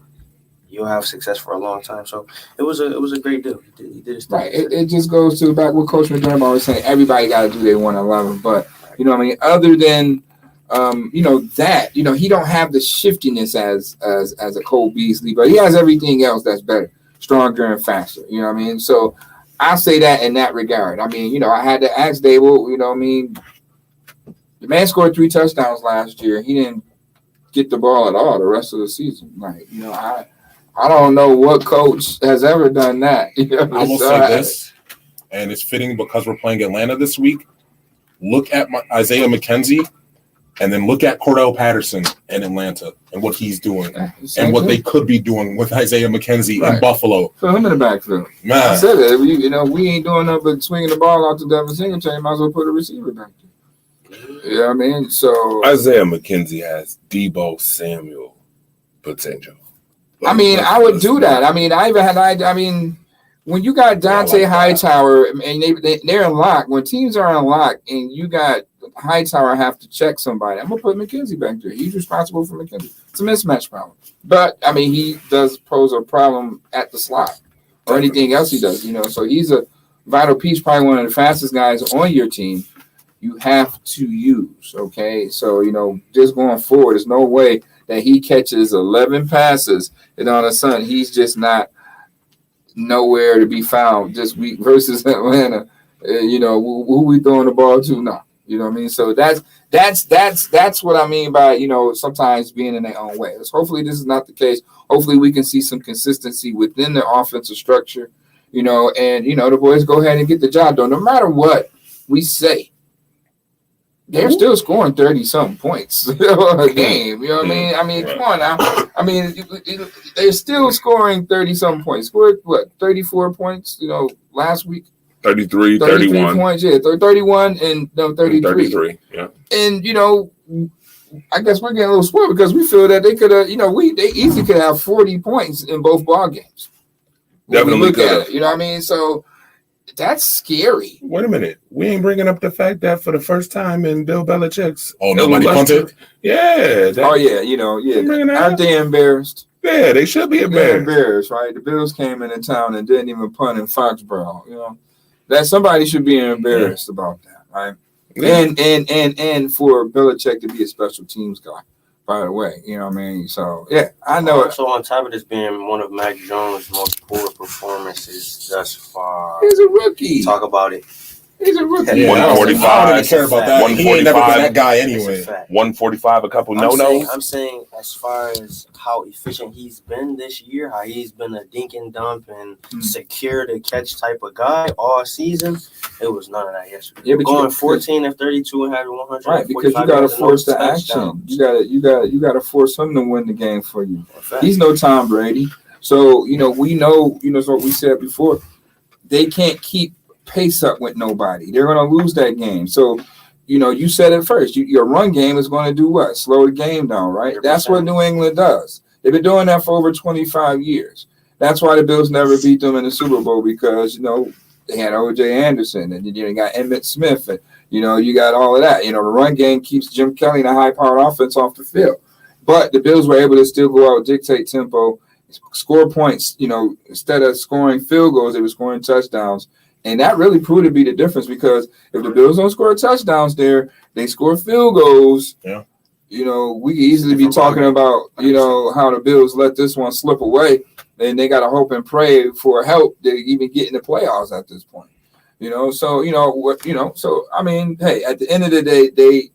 have success for a long time. So it was a great deal. He did his thing. Right. It just goes to back what Coach McDermott always saying. Everybody got to do their 111, but you know what I mean. Other than that, he don't have the shiftiness as a Cole Beasley, but he has everything else that's better, stronger and faster. You know what I mean. So I say that in that regard. I mean, I had to ask Dable. You know what I mean. The man scored 3 touchdowns last year. He didn't get the ball at all the rest of the season. Like, I don't know what coach has ever done that. I will say this, and it's fitting because we're playing Atlanta this week. Look at Isaiah McKenzie, and then look at Cordell Patterson in Atlanta and what he's doing, and what they could be doing with Isaiah McKenzie in Buffalo. Put him in the backfield. Man, I said it. We ain't doing nothing but swinging the ball out to Devin Singletary. Might as well put a receiver back there. You know what I mean? So Isaiah McKenzie has Deebo Samuel potential. I would do that. When you got Dante Hightower and they're in lock, when teams are in lock and you got Hightower have to check somebody, I'm gonna put McKenzie back there. He's responsible for McKenzie. It's a mismatch problem. But he does pose a problem at the slot or anything else he does, So he's a vital piece, probably one of the fastest guys on your team. You have to use, okay? So, just going forward, there's no way that he catches 11 passes and all of a sudden he's just not nowhere to be found this week versus Atlanta. Who we throwing the ball to? No. You know what I mean? So that's what I mean by, sometimes being in their own way. Hopefully this is not the case. Hopefully we can see some consistency within their offensive structure, and the boys go ahead and get the job done. No matter what we say, they're still scoring 30-something points a game. You know what I mean? Come on now. They're still scoring 30-something points. Scored, 34 points, last week? 33 points, 31 and 33. 33, yeah. And, I guess we're getting a little spoiled because we feel that they could have, they easily could have 40 points in both ball games. Definitely could have. You know what I mean? So, that's scary. Wait a minute. We ain't bringing up the fact that for the first time in Bill Belichick's. Oh, nobody punted? Yeah. Aren't they embarrassed? Yeah, they should be embarrassed. They're embarrassed, right? The Bills came into town and didn't even punt in Foxborough. That somebody should be embarrassed about that, right? Yeah. And for Belichick to be a special teams guy, by the way. You know what I mean? So, yeah, I know it. So on top of this being one of Mac Jones' most poor performances thus far. He's a rookie. Talk about it. He's a rookie. Yeah, 145. I don't even care about that. 145. He ain't never been that guy anyway. 145, a couple no-nos. I'm saying as far as how efficient he's been this year, how he's been a dink and dump and secure to catch type of guy all season, it was none of that yesterday. Yeah, but going 14 of 32 and having 100. Right, because you got to force the action. You got to force him to win the game for you. He's no Tom Brady. So, we know, what we said before, they can't keep pace up with nobody. They're going to lose that game. So, you said it first. Your run game is going to do what? Slow the game down, right? 100%. That's what New England does. They've been doing that for over 25 years. That's why the Bills never beat them in the Super Bowl because, they had O.J. Anderson and you got Emmitt Smith and, you got all of that. The run game keeps Jim Kelly and a high-powered offense off the field. But the Bills were able to still go out, dictate tempo, score points. Instead of scoring field goals, they were scoring touchdowns. And that really proved to be the difference because if the Bills don't score touchdowns there, they score field goals. Yeah. We could easily be talking about, how the Bills let this one slip away. And they got to hope and pray for help to even get in the playoffs at this point. So hey, at the end of the day, they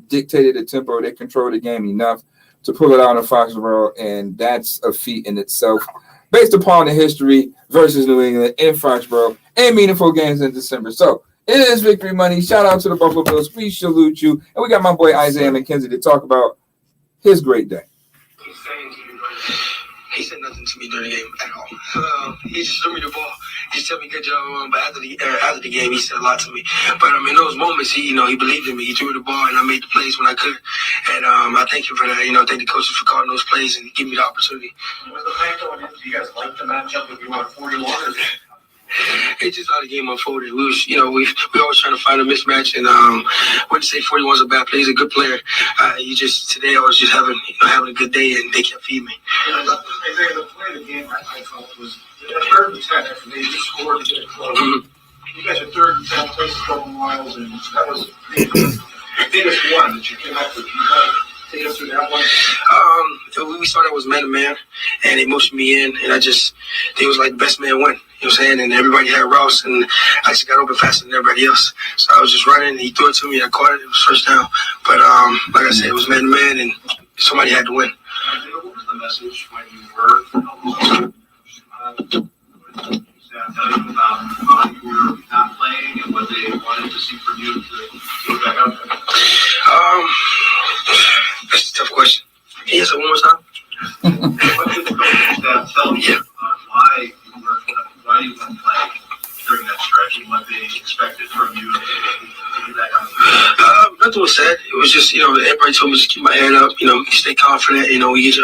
dictated the tempo. They controlled the game enough to pull it out in Foxborough, and that's a feat in itself, based upon the history versus New England in Foxborough and meaningful games in December. So it is victory money. Shout out to the Buffalo Bills. We salute you. And we got my boy Isaiah McKenzie to talk about his great day. He said nothing to me during the game at all. He just threw me the ball. He just told me good job. But after the game, he said a lot to me. But in those moments, he believed in me. He threw the ball, and I made the plays when I could. And I thank him for that. Thank the coaches for calling those plays and giving me the opportunity. Was the plan going in? Do you guys like the matchup if you want 41? It's just how the game unfolded. We always trying to find a mismatch, and wouldn't say 41's a bad player. He's a good player. Today I was just having a good day, and they kept feeding me. The play of the game I felt was 3rd and 10 after they just scored to get it close. You guys are 3rd and 10, places going miles, and that was the biggest one that you came up with. Take us through that one. We started was man to man, and they motioned me in, and it was like the best man win. You know what I'm saying? And everybody had routes, and I just got open faster than everybody else. So I was just running, and he threw it to me, I caught it, it was first down. But like I said, it was man to man, and somebody had to win. What was the message when you were tell you about how you were not playing and what they wanted to see from you to get back out there? That's a tough question. Can you answer one more time? What did the coaching staff tell you why you weren't playing during that stretch and what they expected from you to get back out there? Nothing was said. It was just, everybody told me to keep my head up, stay confident, when you get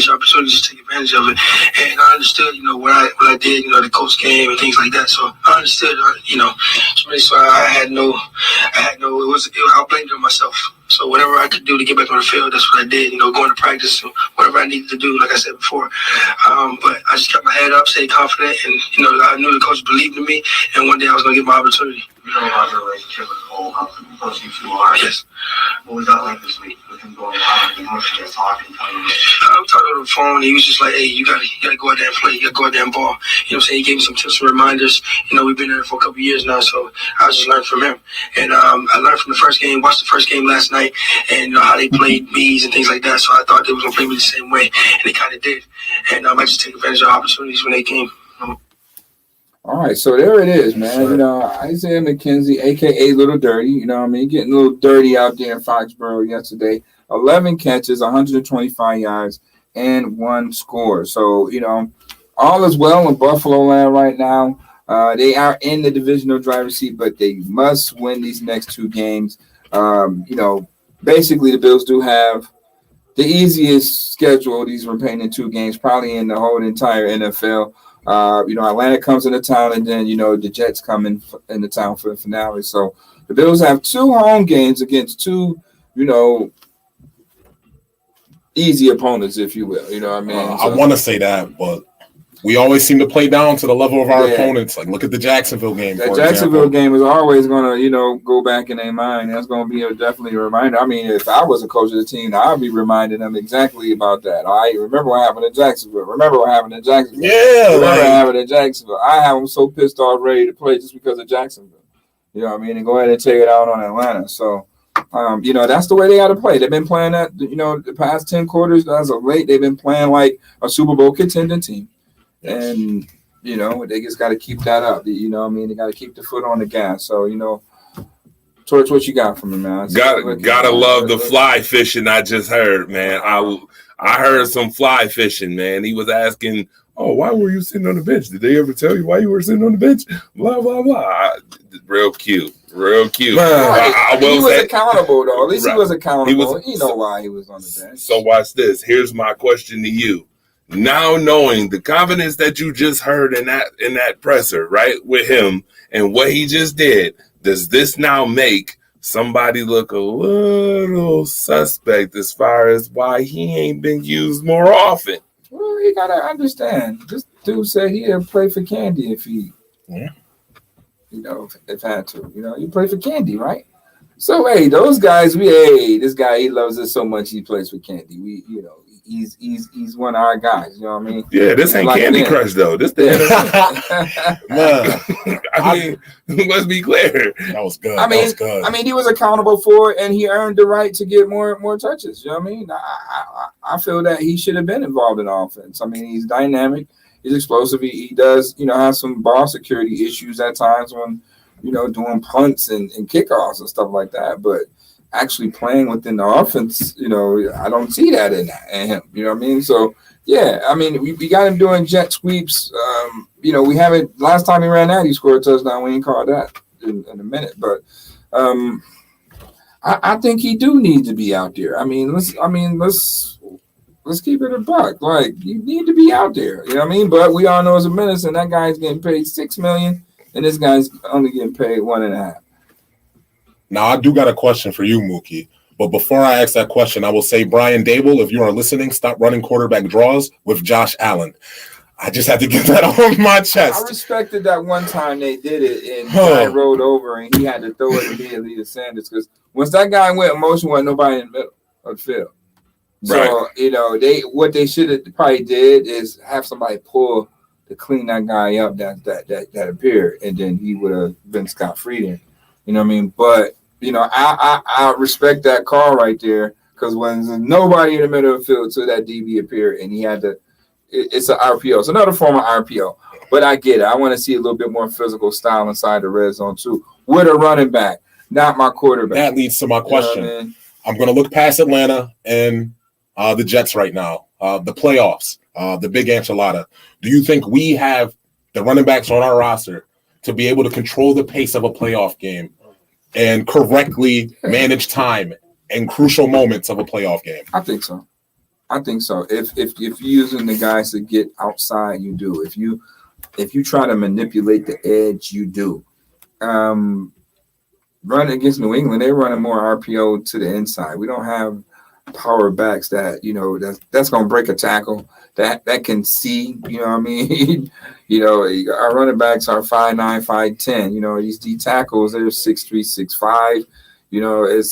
your opportunity, just take advantage of it. And I understood, what I did, the coach came and things like that. So I understood, so I blamed it on myself. So whatever I could do to get back on the field, that's what I did, going to practice, whatever I needed to do, like I said before. But I just kept my head up, stayed confident, and, I knew the coach believed in me, and one day I was going to get my opportunity. You know about your relationship with Cole, how close you two are. Yes. What was that like this week with him going out and you guys talking? I'm talking on the phone, and he was just like, hey, you gotta go out there and play. You gotta go out there and ball. You know what I'm saying? He gave me some tips and reminders. We've been there for a couple of years now, so I was just learning from him. And I learned from the first game, watched the first game last night, and how they played bees and things like that. So I thought they was going to play me the same way, and they kind of did. And I just take advantage of opportunities when they came. All right, so there it is, man. Isaiah McKenzie, a.k.a. Little Dirty, getting a little dirty out there in Foxborough yesterday. 11 catches, 125 yards, and 1 score. So, all is well in Buffalo land right now. They are in the divisional driver's seat, but they must win these next 2 games. Basically, the Bills do have the easiest schedule, these remaining 2 games, probably in the whole entire NFL. Atlanta comes into town, and then, the Jets come into town for the finale. So the Bills have 2 home games against 2, easy opponents, if you will. I want to say that, but we always seem to play down to the level of our opponents. Like, look at the Jacksonville game. That Jacksonville game is always going to, go back in their mind. That's going to be definitely a reminder. I mean, if I was a coach of the team, I'd be reminding them exactly about that. All right, remember what happened in Jacksonville. Yeah. Remember what happened in Jacksonville. I have them so pissed off, ready to play just because of Jacksonville. And go ahead and take it out on Atlanta. So, that's the way they got to play. They've been playing that, the past 10 quarters as of late. They've been playing like a Super Bowl contending team. And, they just got to keep that up. They got to keep the foot on the gas. So, Torch, what you got from him, man? Gotta love the fly fishing I just heard, man. I heard some fly fishing, man. He was asking, oh, why were you sitting on the bench? Did they ever tell you why you were sitting on the bench? Blah, blah, blah. Real cute. Real cute. He was accountable, though. At least he was accountable. You know why he was on the bench. So watch this. Here's my question to you. Now knowing the confidence that you just heard in that presser, right, with him and what he just did, does this now make somebody look a little suspect as far as why he ain't been used more often? Well, you gotta understand. This dude said he'd play for Candy if he, if had to. You play for Candy, right? So hey, those guys, this guy, he loves us so much he plays for Candy. he's one of our guys. You know what I mean? Yeah, this ain't Candy Crush though. This the I mean, let's be clear. That was good. I mean, he was accountable for it, and he earned the right to get more touches. You know what I mean? I feel that he should have been involved in offense. I mean, he's dynamic, he's explosive. He does, have some ball security issues at times when, doing punts and kickoffs and stuff like that. But actually playing within the offense, I don't see that in him. You know what I mean? So, yeah, I mean, we got him doing jet sweeps. We haven't – last time he ran that, he scored a touchdown. We ain't called that in a minute. But I think he do need to be out there. Let's keep it a buck. Like, you need to be out there. You know what I mean? But we all know it's a menace, and that guy's getting paid $6 million, and this guy's only getting paid $1.5 million. Now, I do got a question for you, Mookie. But before I ask that question, I will say, Brian Dable, if you are listening, stop running quarterback draws with Josh Allen. I just had to get that off my chest. I respected that one time they did it, and guy rolled over, and he had to throw it immediately to Sanders, because once that guy went in motion, wasn't nobody in the middle of the field. So, what they should have probably did is have somebody pull to clean that guy up that appeared, and then he would have been scot-free then. You know what I mean? But I respect that call right there, because when there's nobody in the middle of the field till that DB appeared, and he had to. It's an RPO. It's another form of RPO. But I get it. I want to see a little bit more physical style inside the red zone too, with a running back, not my quarterback. That leads to my question. I'm going to look past Atlanta and the Jets right now, the playoffs, the big enchilada. Do you think we have the running backs on our roster to be able to control the pace of a playoff game and correctly manage time and crucial moments of a playoff game? I think so. If you're using the guys to get outside, you do. If you try to manipulate the edge, you do. Running against New England, they're running more RPO to the inside. We don't have power backs that that's going to break a tackle, that can see. You know what I mean? Our running backs are 5'9", 5'10". These D tackles, they're 6'3", 6'5".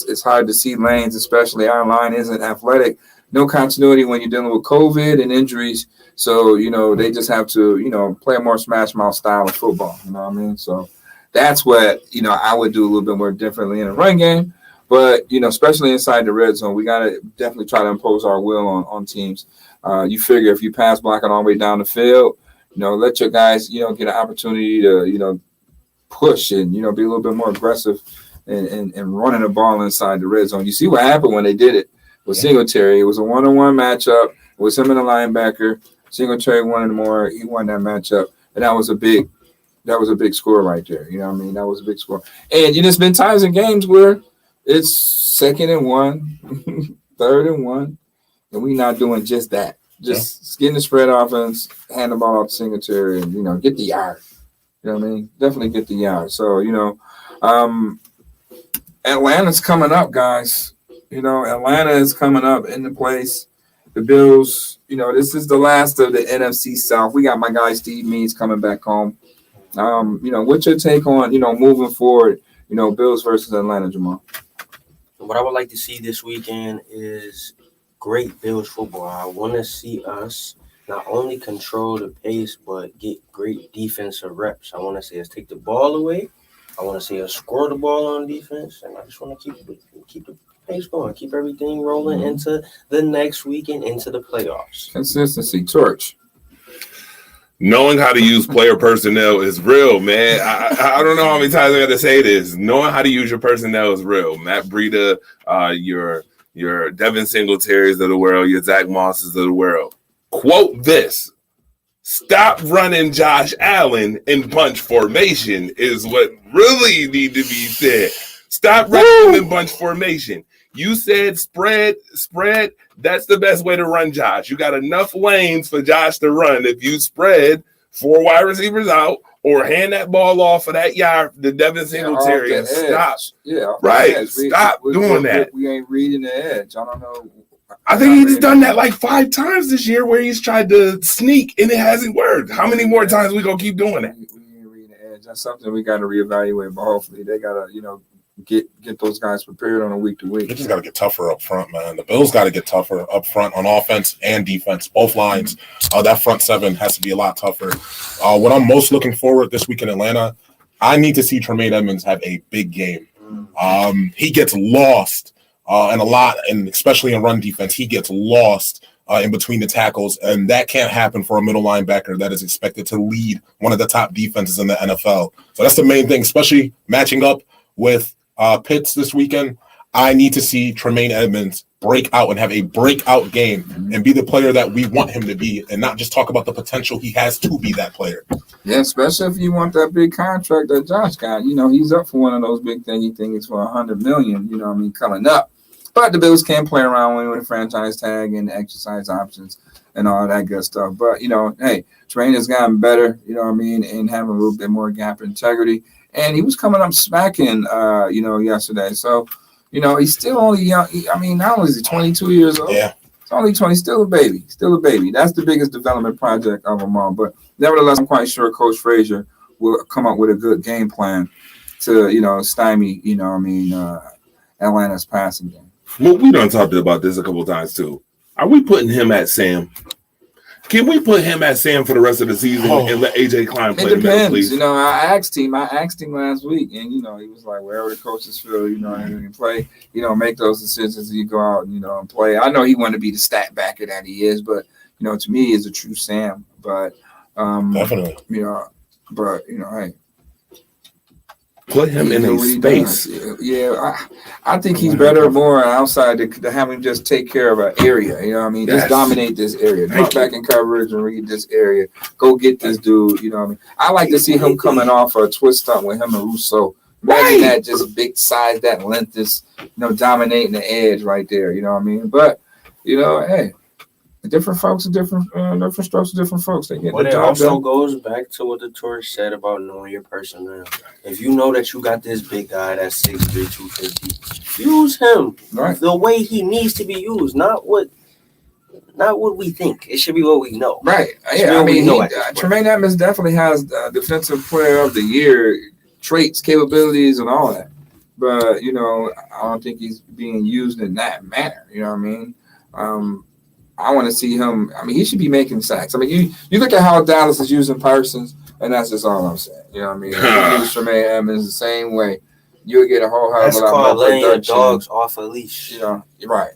It's hard to see lanes, especially our line isn't athletic. No continuity when you're dealing with COVID and injuries. So, they just have to, play a more smash mouth style of football. You know what I mean? So that's what, I would do a little bit more differently in a run game. But, especially inside the red zone, we got to definitely try to impose our will on teams. You figure if you pass blocking all the way down the field, let your guys, get an opportunity to, push and, be a little bit more aggressive and running the ball inside the red zone. You see what happened when they did it with Singletary. It was a one-on-one matchup. It was him and the linebacker. Singletary wanted more. He won that matchup, and that was a big score right there. You know what I mean? That was a big score. And there's been times in games where it's 2nd and 1, 3rd and 1, and we're not doing just that. Just getting the spread offense, hand the ball off to Singletary, and get the yard. You know what I mean? Definitely get the yard. So Atlanta's coming up, guys. Atlanta is coming up in the place. The Bills, this is the last of the NFC South. We got my guy Steve Means coming back home. What's your take on, moving forward, Bills versus Atlanta, Jamal? What I would like to see this weekend is great Bills football. I want to see us not only control the pace, but get great defensive reps. I want to see us take the ball away. I want to see us score the ball on defense, and I just want to keep the pace going, keep everything rolling into the next weekend, into the playoffs. Consistency, torch. Knowing how to use player personnel is real, man. I don't know how many times I got to say this. Knowing how to use your personnel is real. Matt Breida, your Devin Singletaries of the world, your Zach Mosses of the world. Quote this: stop running Josh Allen in bunch formation is what really need to be said. Stop running him in bunch formation. You said spread. That's the best way to run Josh. You got enough lanes for Josh to run. If you spread 4 wide receivers out or hand that ball off for that yard, the Devin Singletary, and stop. Yeah, right. Stop doing that. We ain't reading the edge. I don't know. I think he's done that like 5 times this year where he's tried to sneak and it hasn't worked. How many more times we gonna keep doing that? We ain't reading the edge. That's something we got to reevaluate. But hopefully they got to, get those guys prepared on a week to week. They just got to get tougher up front, man. The Bills got to get tougher up front on offense and defense, both lines. That front seven has to be a lot tougher. What I'm most looking forward this week in Atlanta, I need to see Tremaine Edmonds have a big game. He gets lost and a lot, and especially in run defense, he gets lost in between the tackles, and that can't happen for a middle linebacker that is expected to lead one of the top defenses in the NFL. So that's the main thing, especially matching up with Pitts this weekend. I need to see Tremaine Edmonds break out and have a breakout game and be the player that we want him to be, and not just talk about the potential he has to be that player. Yeah, especially if you want that big contract that Josh got. You know, he's up for one of those big things. You think it's for $100 million, you know what I mean, coming up. But the Bills can't play around with a franchise tag and exercise options and all that good stuff. But, you know, hey, Tremaine has gotten better, you know what I mean, and having a little bit more gap integrity. And he was coming up smacking, you know, yesterday. So, you know, he's still only young. Not only is he 22 years old. Yeah. He's only 20, still a baby. That's the biggest development project of them all. But nevertheless, I'm quite sure Coach Frazier will come up with a good game plan to, you know, stymie, you know what I mean, Atlanta's passing game. Well, we done talked about this a couple of times too. Are we putting him at Sam? Can we put him at Sam for the rest of the season and let AJ Klein play? It depends. Please? You know, I asked him last week, and you know, he was like, wherever the coaches feel, you know, he can play. You know, make those decisions. You go out, and, you know, and play. I know he wanted to be the stat backer that he is, but you know, to me, he's a true Sam. But definitely, you know, but you know, hey. Put him in a space. Yeah, I think he's better more outside to have him just take care of an area. You know what I mean? Just dominate this area. Drop back in coverage and read this area. Go get this dude. You know what I mean? I like to see him coming off a twist stunt with him and Russo. Imagine that just big size, that length is, you know, dominating the edge right there. You know what I mean? But, you know, hey. Different folks are different strokes, different folks. They get but the it job also done. goes back to what the tour said about knowing your personnel. If you know that you got this big guy that's 6'3", 250, use him the way he needs to be used, not what we think. It should be what we know. Right. Yeah, I mean, Tremaine Edmonds definitely has Defensive Player of the Year traits, capabilities, and all that. But, you know, I don't think he's being used in that manner. You know what I mean? I want to see him. I mean, he should be making sacks. I mean, you look at how Dallas is using Parsons, and that's just all I'm saying. You know what I mean? You use Tremaine Edmonds the same way. You'll get a whole hell of a lot more production. Laying your dogs off a leash. You know, right.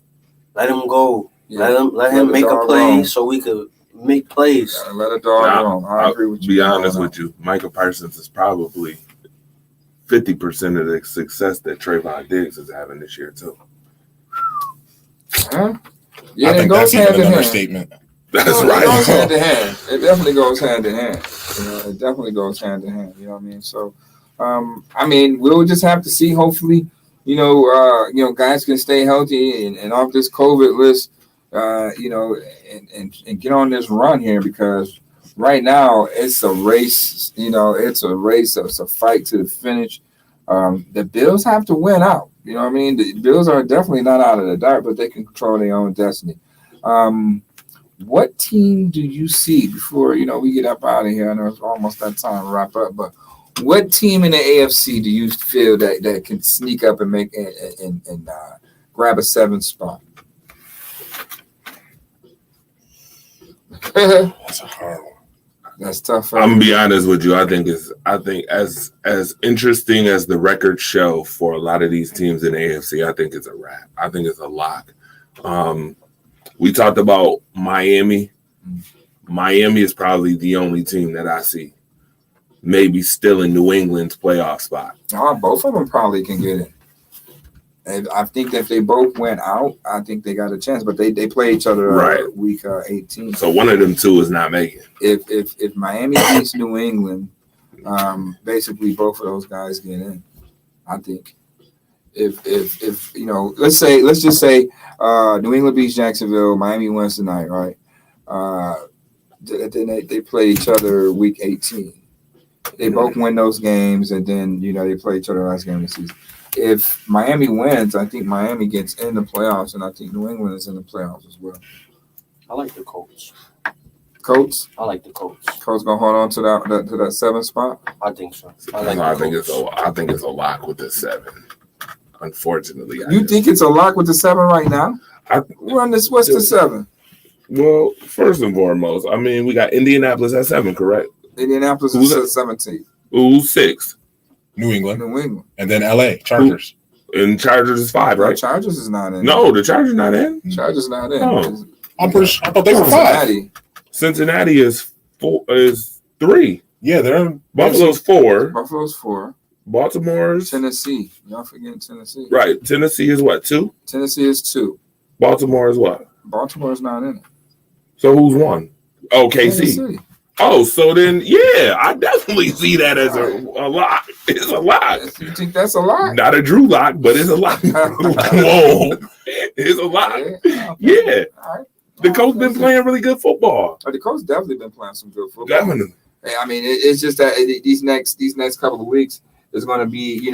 Let him go. Yeah. Let him make a play so we could make plays. Let a dog roam. I agree with you. To be honest with you, Michael Parsons is probably 50% of the success that Trayvon Diggs is having this year too. Huh? Yeah, I think it goes hand in hand. Statement. That's right. It goes hand in hand. It definitely goes hand in hand. You know, it definitely goes hand in hand. You know what I mean? So, I mean, we'll just have to see. Hopefully, you know, guys can stay healthy and off this COVID list. You know, and get on this run here, because right now it's a race. You know, it's a race. It's a fight to the finish. The Bills have to win out. You know what I mean? The Bills are definitely not out of the dark, but they can control their own destiny. What team do you see before, you know, we get up out of here? I know it's almost that time to wrap up, but what team in the AFC do you feel that can sneak up and make and grab a 7th spot? That's a hard one. That's tough. I'm gonna be honest with you. I think as interesting as the records show for a lot of these teams in the AFC, I think it's a wrap. I think it's a lock. We talked about Miami. Miami is probably the only team that I see maybe still in New England's playoff spot. Both of them probably can get in. And I think that if they both went out, I think they got a chance. But they play each other week 18. So one of them two is not making. If Miami beats New England, basically both of those guys get in. I think. If you know, let's just say New England beats Jacksonville, Miami wins tonight, right? Then they play each other week 18. They both win those games, and then you know they play each other last game of the season. If Miami wins, I think Miami gets in the playoffs, and I think New England is in the playoffs as well. I like the Colts. Colts? I like the Colts. Colts gonna hold on to that 7th spot? I think so. I think it's a lock with the 7. Unfortunately, You think it's a lock with the 7 right now? We're on this. What's the 7? Well, first and foremost, I mean, we got Indianapolis at 7, correct? Indianapolis is 17. Who's 6? New England. New England. And then LA, Chargers. And Chargers is 5, right? Chargers is not in. No, the Chargers not in. Chargers not in. Oh. I'm pretty sure. I thought they were 5. Cincinnati is 3. Yeah, they're in Buffalo's 4. Buffalo's 4. Baltimore's Tennessee. Y'all forgetting Tennessee. Right. Tennessee is what, 2? Tennessee is 2. Baltimore is what? Baltimore's not in it. So who's 1? Oh, KC. Tennessee. Oh, so then, yeah, I definitely see that as a lock. It's a lock. You think that's a lock? Not a Drew lock, but it's a lock. Whoa. It's a lock. Yeah. All right. The coach been playing really good football. The coach definitely been playing some good football. Definitely. I mean, it's just that these next couple of weeks is going to be,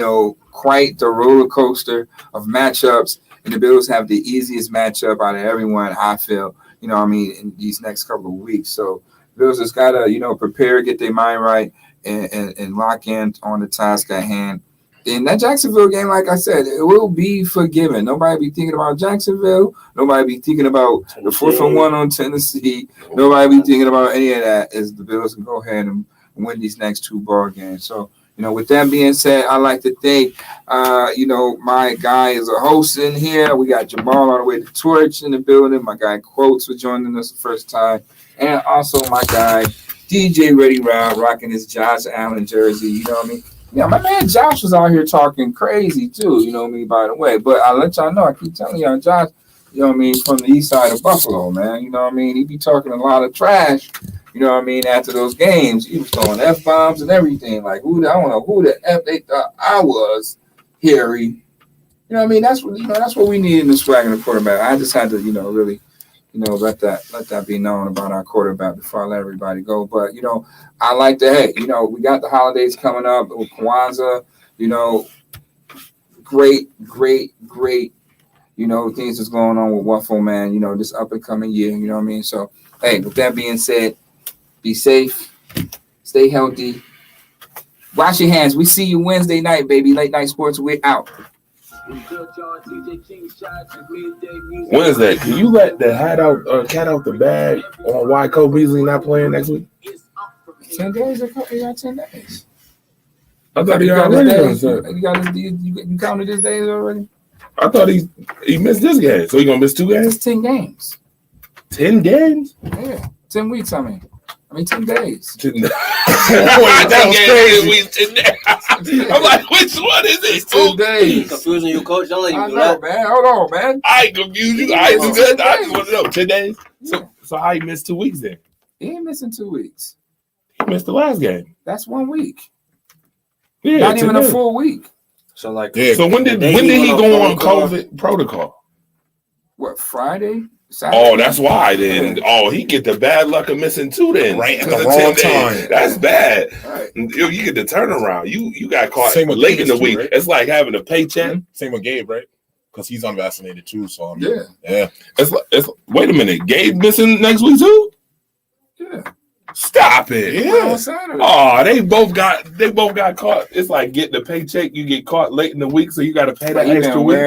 quite the roller coaster of matchups. And the Bills have the easiest matchup out of everyone, I feel, in these next couple of weeks. So Bills just got to, prepare, get their mind right, and lock in on the task at hand. In that Jacksonville game, like I said, it will be forgiven. Nobody be thinking about Jacksonville. Nobody be thinking about the 4-1 on Tennessee. Nobody be thinking about any of that as the Bills can go ahead and win these next 2 ball games. So, with that being said, I like to thank, my guy is a host in here. We got Jamal all the way to Torch in the building. My guy Quotes for joining us the first time. And also my guy, DJ Ready Rob, rocking his Josh Allen jersey. You know what I mean? Yeah, my man Josh was out here talking crazy too, by the way. But I'll let y'all know, I keep telling y'all, Josh, from the east side of Buffalo, man. He be talking a lot of trash, after those games. He was throwing F-bombs and everything. Like, I don't know who the F they thought I was, Harry. That's what we need in the swag and the quarterback. I just had to, really, let that be known about our quarterback before I let everybody go. But, I like to, hey, we got the holidays coming up with Kwanzaa, great, things that's going on with WUFO, man, this up and coming year, you know what I mean? So, hey, with that being said, be safe, stay healthy, wash your hands. We see you Wednesday night, baby. Late Night Sports, we're out. Wednesday, can you let the cat out the bag on why Cole Beasley not playing next week? 10 days? You got 10 days. I thought he already done. You counted his days already? I thought he missed this game. So he going to miss 2 games? It's 10 games. 10 games? Yeah. 10 weeks, 10 days. 10 days. That was crazy. I'm like, which one is it? 10 days. Confusing you, coach. Don't let you do that. Man. Hold on, man. I ain't confused you. I ain't do that. I just want to know. 10 days? So how he missed 2 weeks then? He ain't missing 2 weeks. He missed the last game. That's 1 week. Yeah, not even a full week. So so when did he go on COVID protocol? What, Friday? Saturday? Oh, that's why then. Yeah. Oh, he get the bad luck of missing 2 then. Right at the wrong time. That's bad. Right. You get the turnaround. You got caught late in the week. Right? It's like having a paycheck. Mm-hmm. Same with Gabe, right? Because he's unvaccinated too. So yeah. It's wait a minute. Gabe missing next week too? Yeah. Stop it. Yeah. Oh, they both got caught. It's like getting a paycheck. You get caught late in the week, so you got to pay that extra week.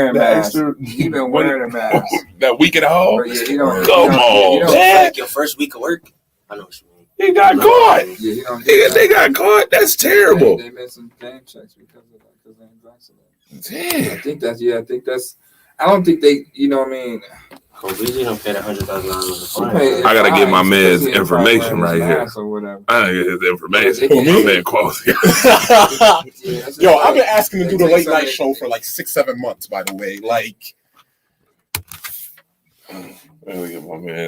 You've been wearing a mask. That week and a half? Yeah, Come on, man. Like your first week of work? I know what you mean. He got caught. Yeah, they got caught. That's terrible. They missed some game checks because of that, because they ain't vaccinated. Damn. I think that's, I don't think they, what I mean? Beasley don't pay $100,000 fine. I gotta get my man's information right here. I gotta get his information. My man quality. Yo, I've been asking to do the late night show for like 6-7 months, by the way. Like, let me get my man.